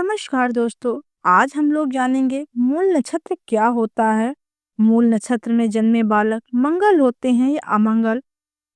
नमस्कार दोस्तों। आज हम लोग जानेंगे मूल नक्षत्र क्या होता है। मूल नक्षत्र में जन्मे बालक मंगल होते हैं या अमंगल,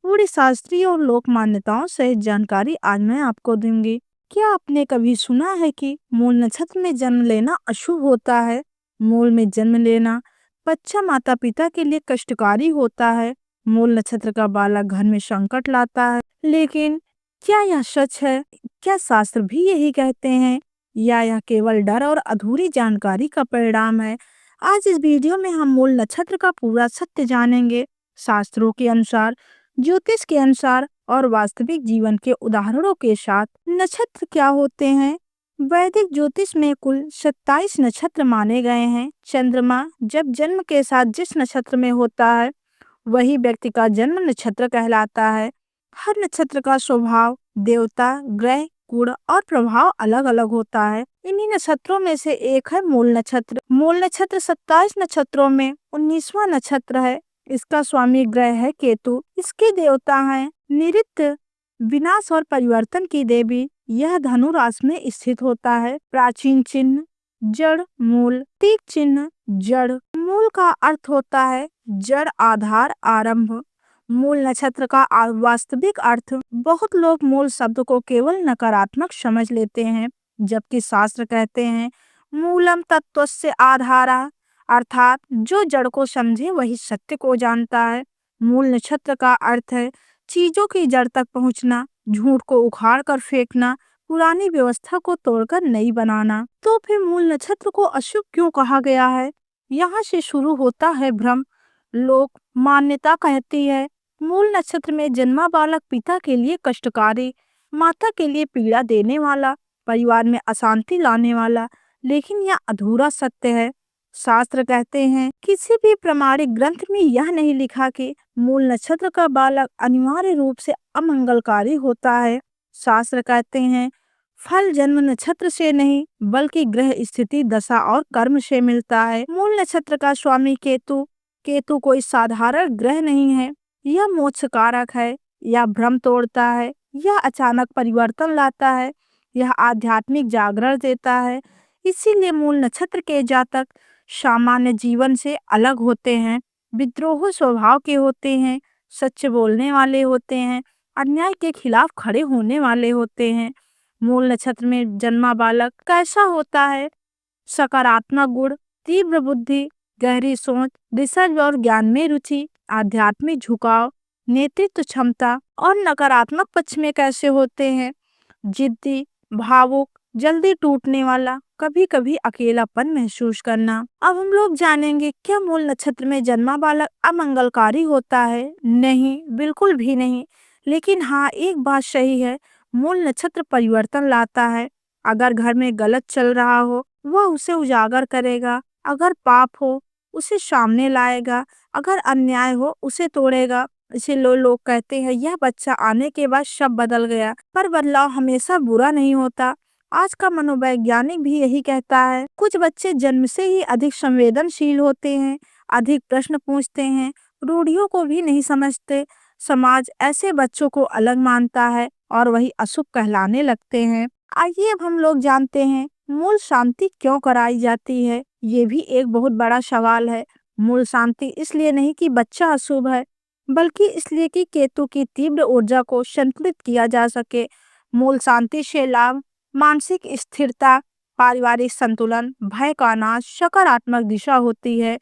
पूरी शास्त्रीय और लोक मान्यताओं से जानकारी आज मैं आपको दूंगी। क्या आपने कभी सुना है कि मूल नक्षत्र में जन्म लेना अशुभ होता है? मूल में जन्म लेना बच्चा माता पिता के लिए कष्टकारी होता है। मूल नक्षत्र का बालक घर में संकट लाता है। लेकिन क्या यह सच है? क्या शास्त्र भी यही कहते हैं या यह केवल डर और अधूरी जानकारी का परिणाम है? आज इस वीडियो में हम मूल नक्षत्र का पूरा सत्य जानेंगे। शास्त्रों के अनुसार, ज्योतिष के अनुसार और वास्तविक जीवन के उदाहरणों के साथ। नक्षत्र क्या होते हैं? वैदिक ज्योतिष में कुल 27 नक्षत्र माने गए हैं। चंद्रमा जब जन्म के साथ जिस नक्षत्र में होता है वही व्यक्ति का जन्म नक्षत्र कहलाता है। हर नक्षत्र का स्वभाव, देवता, ग्रह, गुण और प्रभाव अलग अलग होता है। इन्हीं नक्षत्रों में से एक है मूल नक्षत्र। मूल नक्षत्र 27 नक्षत्रों में 19वां नक्षत्र है। इसका स्वामी ग्रह है केतु। इसके देवता हैं निऋत, विनाश और परिवर्तन की देवी। यह धनु राशि में स्थित होता है। प्राचीन चिन्ह जड़ मूल, तीक चिन्ह जड़। मूल का अर्थ होता है जड़, आधार, आरंभ। मूल नक्षत्र का वास्तविक अर्थ, बहुत लोग मूल शब्द को केवल नकारात्मक समझ लेते हैं, जबकि शास्त्र कहते हैं मूलम तत्वस्य आधारा, अर्थात जो जड़ को समझे वही सत्य को जानता है। मूल नक्षत्र का अर्थ है चीजों की जड़ तक पहुंचना, झूठ को उखाड़ कर फेंकना, पुरानी व्यवस्था को तोड़कर नई बनाना। तो फिर मूल नक्षत्र को अशुभ क्यों कहा गया है? यहाँ से शुरू होता है भ्रम। लोक मान्यता कहती है मूल नक्षत्र में जन्मा बालक पिता के लिए कष्टकारी, माता के लिए पीड़ा देने वाला, परिवार में अशांति लाने वाला। लेकिन यह अधूरा सत्य है। शास्त्र कहते हैं किसी भी प्रमाणिक ग्रंथ में यह नहीं लिखा कि मूल नक्षत्र का बालक अनिवार्य रूप से अमंगलकारी होता है। शास्त्र कहते हैं फल जन्म नक्षत्र से नहीं बल्कि ग्रह स्थिति, दशा और कर्म से मिलता है। मूल नक्षत्र का स्वामी केतु। केतु कोई साधारण ग्रह नहीं है। यह मोक्ष कारक है, यह भ्रम तोड़ता है, यह अचानक परिवर्तन लाता है, यह आध्यात्मिक जागरण देता है। इसीलिए मूल नक्षत्र के जातक सामान्य जीवन से अलग होते हैं, विद्रोह स्वभाव के होते हैं, सच बोलने वाले होते हैं, अन्याय के खिलाफ खड़े होने वाले होते हैं। मूल नक्षत्र में जन्मा बालक कैसा होता है? सकारात्मक गुण, तीव्र बुद्धि, गहरी सोच, रिसर्च और ज्ञान में रुचि, आध्यात्मिक झुकाव, नेतृत्व क्षमता। और नकारात्मक पक्ष में कैसे होते हैं? जिद्दी, भावुक, जल्दी टूटने वाला, कभी कभी अकेलापन महसूस करना। अब हम लोग जानेंगे क्या मूल नक्षत्र में जन्मा बालक अमंगलकारी होता है? नहीं, बिल्कुल भी नहीं। लेकिन हाँ, एक बात सही है, मूल नक्षत्र परिवर्तन लाता है। अगर घर में गलत चल रहा हो वह उसे उजागर करेगा, अगर पाप हो उसे सामने लाएगा, अगर अन्याय हो उसे तोड़ेगा। इसीलिए लोग कहते हैं यह बच्चा आने के बाद सब बदल गया, पर बदलाव हमेशा बुरा नहीं होता। आज का मनोवैज्ञानिक भी यही कहता है। कुछ बच्चे जन्म से ही अधिक संवेदनशील होते हैं, अधिक प्रश्न पूछते हैं, रूढ़ियों को भी नहीं समझते। समाज ऐसे बच्चों को अलग मानता है और वही अशुभ कहलाने लगते हैं। आइए अब हम लोग जानते हैं मूल शांति क्यों कराई जाती है। ये भी एक बहुत बड़ा सवाल है। मूल शांति इसलिए नहीं कि बच्चा अशुभ है, बल्कि इसलिए कि केतु की तीव्र ऊर्जा को संतुलित किया जा सके। मूल शांति से लाभ मानसिक स्थिरता, पारिवारिक संतुलन, भय का नाश, सकारात्मक दिशा होती है।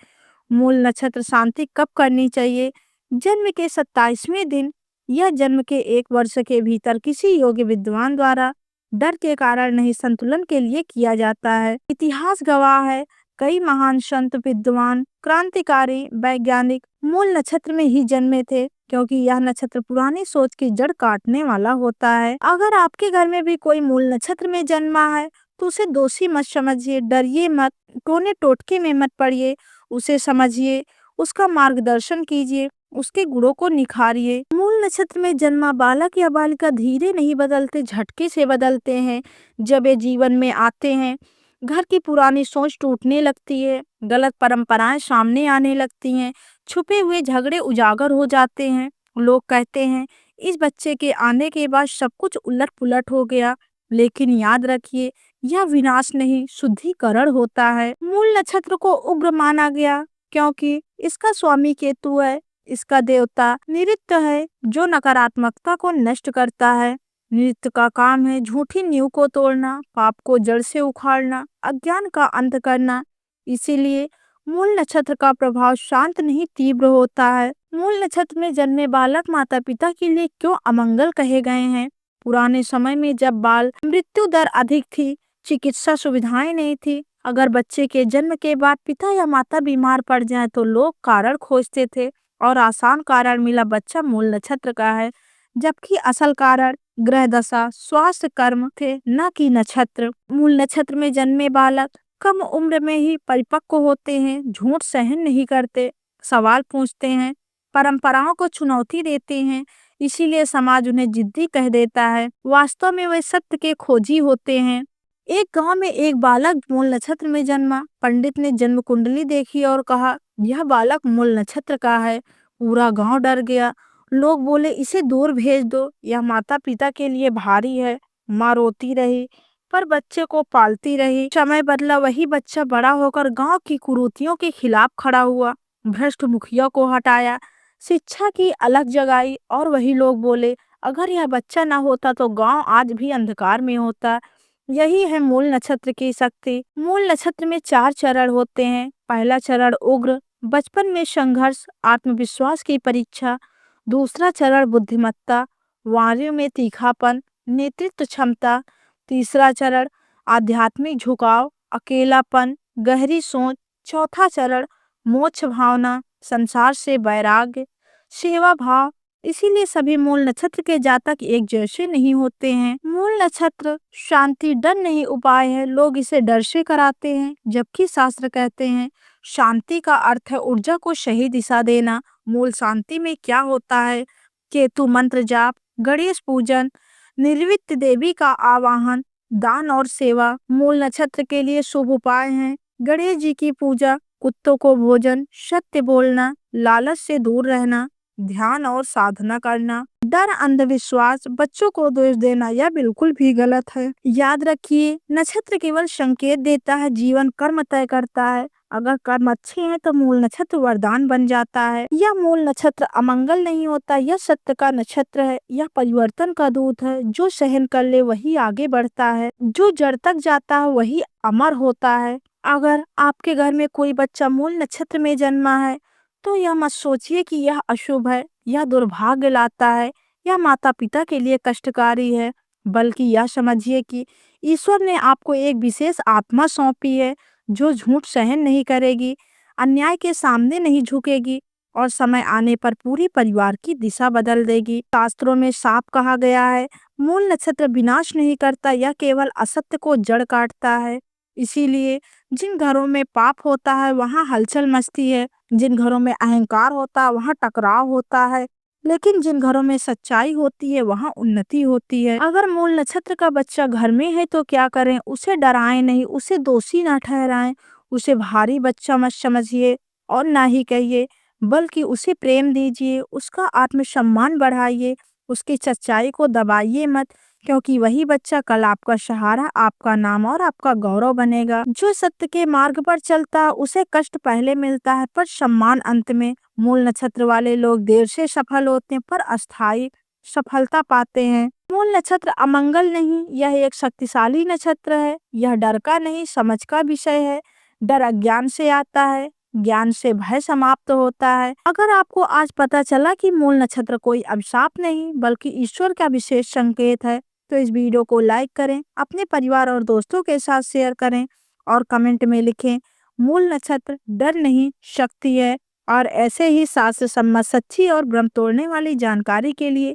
मूल नक्षत्र शांति कब करनी चाहिए? जन्म के 27वें दिन या जन्म के 1 वर्ष के भीतर किसी योग्य विद्वान द्वारा डर के कारण नहीं, संतुलन के लिए किया जाता है। इतिहास गवाह है कई महान संत, विद्वान, क्रांतिकारी, वैज्ञानिक मूल नक्षत्र में ही जन्मे थे, क्योंकि यह नक्षत्र पुरानी सोच की जड़ काटने वाला होता है। अगर आपके घर में भी कोई मूल नक्षत्र में जन्मा है तो उसे दोषी मत समझिए, डरिए मत, कोने टोटके में मत पड़िए। उसे समझिए, उसका मार्गदर्शन कीजिए, उसके गुणों को निखारिए। मूल नक्षत्र में जन्मा बालक या बालिका धीरे नहीं बदलते, झटके से बदलते हैं। जब ये जीवन में आते हैं घर की पुरानी सोच टूटने लगती है, गलत परंपराएं सामने आने लगती हैं, छुपे हुए झगड़े उजागर हो जाते हैं। लोग कहते हैं इस बच्चे के आने के बाद सब कुछ उलट पुलट हो गया। लेकिन याद रखिए यह विनाश नहीं शुद्धिकरण होता है। मूल नक्षत्र को उग्र माना गया क्योंकि इसका स्वामी केतु है। इसका देवता निऋत्य है जो नकारात्मकता को नष्ट करता है। नृत्य का काम है झूठी नींव को तोड़ना, पाप को जड़ से उखाड़ना, अज्ञान का अंत करना। इसीलिए मूल नक्षत्र का प्रभाव शांत नहीं तीव्र होता है। मूल नक्षत्र में जन्मे बालक माता पिता के लिए क्यों अमंगल कहे गए हैं? पुराने समय में जब बाल मृत्यु दर अधिक थी, चिकित्सा सुविधाएं नहीं थी, अगर बच्चे के जन्म के बाद पिता या माता बीमार पड़ जाए तो लोग कारण खोजते थे और आसान कारण मिला, बच्चा मूल नक्षत्र का है, जबकि असल कारण ग्रह दशा स्वास्थ्य कर्म थे, न कि नक्षत्र। मूल नक्षत्र में जन्मे बालक कम उम्र में ही परिपक्व होते हैं, झूठ सहन नहीं करते, सवाल पूछते हैं, परंपराओं को चुनौती देते हैं, इसीलिए समाज उन्हें जिद्दी कह देता है। वास्तव में वे सत्य के खोजी होते हैं। एक गांव में एक बालक मूल नक्षत्र में जन्मा। पंडित ने जन्म कुंडली देखी और कहा, यह बालक मूल नक्षत्र का है। पूरा गांव डर गया। लोग बोले, इसे दूर भेज दो, यह माता पिता के लिए भारी है। माँ रोती रही पर बच्चे को पालती रही। समय बदला, वही बच्चा बड़ा होकर गांव की कुरीतियों के खिलाफ खड़ा हुआ, भ्रष्ट मुखिया को हटाया, शिक्षा की अलग जगाई। और वही लोग बोले, अगर यह बच्चा ना होता तो गांव आज भी अंधकार में होता। यही है मूल नक्षत्र की शक्ति। मूल नक्षत्र में 4 चरण होते हैं। पहला चरण उग्र, बचपन में संघर्ष, आत्मविश्वास की परीक्षा। दूसरा चरण बुद्धिमत्ता, वाणियों में तीखापन, नेतृत्व क्षमता। तीसरा चरण आध्यात्मिक झुकाव, अकेलापन, गहरी सोच। चौथा चरण मोक्ष भावना, संसार से वैराग्य, सेवा भाव। इसीलिए सभी मूल नक्षत्र के जातक एक जैसे नहीं होते हैं। मूल नक्षत्र शांति डर नहीं उपाय है। लोग इसे डर से कराते हैं, जबकि शास्त्र कहते हैं शांति का अर्थ है ऊर्जा को सही दिशा देना। मूल शांति में क्या होता है? केतु मंत्र जाप, गणेश पूजन, निर्वित्त देवी का आवाहन, दान और सेवा। मूल नक्षत्र के लिए शुभ उपाय हैं गणेश जी की पूजा, कुत्तों को भोजन, सत्य बोलना, लालच से दूर रहना, ध्यान और साधना करना। डर, अंधविश्वास, बच्चों को दोष देना यह बिल्कुल भी गलत है। याद रखिए, नक्षत्र केवल संकेत देता है, जीवन कर्म तय करता है। अगर कर्म अच्छे हैं तो मूल नक्षत्र वरदान बन जाता है। यह मूल नक्षत्र अमंगल नहीं होता, यह सत्य का नक्षत्र है। यह परिवर्तन का दूत है। जो सहन कर ले वही आगे बढ़ता है, जो जड़ तक जाता है वही अमर होता है। अगर आपके घर में कोई बच्चा मूल नक्षत्र में जन्मा है तो यह मत सोचिए कि यह अशुभ है, यह दुर्भाग्य लाता है, यह माता पिता के लिए कष्टकारी है, बल्कि यह समझिए कि ईश्वर ने आपको एक विशेष आत्मा सौंपी है जो झूठ सहन नहीं करेगी, अन्याय के सामने नहीं झुकेगी और समय आने पर पूरी परिवार की दिशा बदल देगी। शास्त्रों में साफ कहा गया है, मूल नक्षत्र विनाश नहीं करता, यह केवल असत्य को जड़ काटता है। इसीलिए जिन घरों में पाप होता है वहाँ हलचल मचती है, जिन घरों में अहंकार होता है वहाँ टकराव होता है, लेकिन जिन घरों में सच्चाई होती है वहाँ उन्नति होती है। अगर मूल नक्षत्र का बच्चा घर में है तो क्या करें? उसे डराएं नहीं, उसे दोषी ना ठहराएं, उसे भारी बच्चा मत समझिए और ना ही कहिए, बल्कि उसे प्रेम दीजिए, उसका आत्मसम्मान बढ़ाइए, उसकी सच्चाई को दबाइए मत, क्योंकि वही बच्चा कल आपका सहारा, आपका नाम और आपका गौरव बनेगा। जो सत्य के मार्ग पर चलता है उसे कष्ट पहले मिलता है पर सम्मान अंत में। मूल नक्षत्र वाले लोग देर से सफल होते हैं पर अस्थायी सफलता पाते हैं। मूल नक्षत्र अमंगल नहीं, यह एक शक्तिशाली नक्षत्र है। यह डर का नहीं, समझ का विषय है। डर अज्ञान से आता है, ज्ञान से भय समाप्त होता है। अगर आपको आज पता चला कि मूल नक्षत्र कोई अभिशाप नहीं बल्कि ईश्वर का विशेष संकेत है, तो इस वीडियो को लाइक करें, अपने परिवार और दोस्तों के साथ शेयर करें और कमेंट में लिखें, मूल नक्षत्र डर नहीं शक्ति है। और ऐसे ही शास्त्र सम्मत सच्ची और भ्रम तोड़ने वाली जानकारी के लिए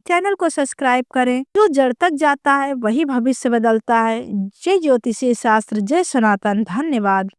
चैनल को सब्सक्राइब करें। जो जड़ तक जाता है वही भविष्य बदलता है। जय ज्योतिषी शास्त्र, जय सनातन। धन्यवाद।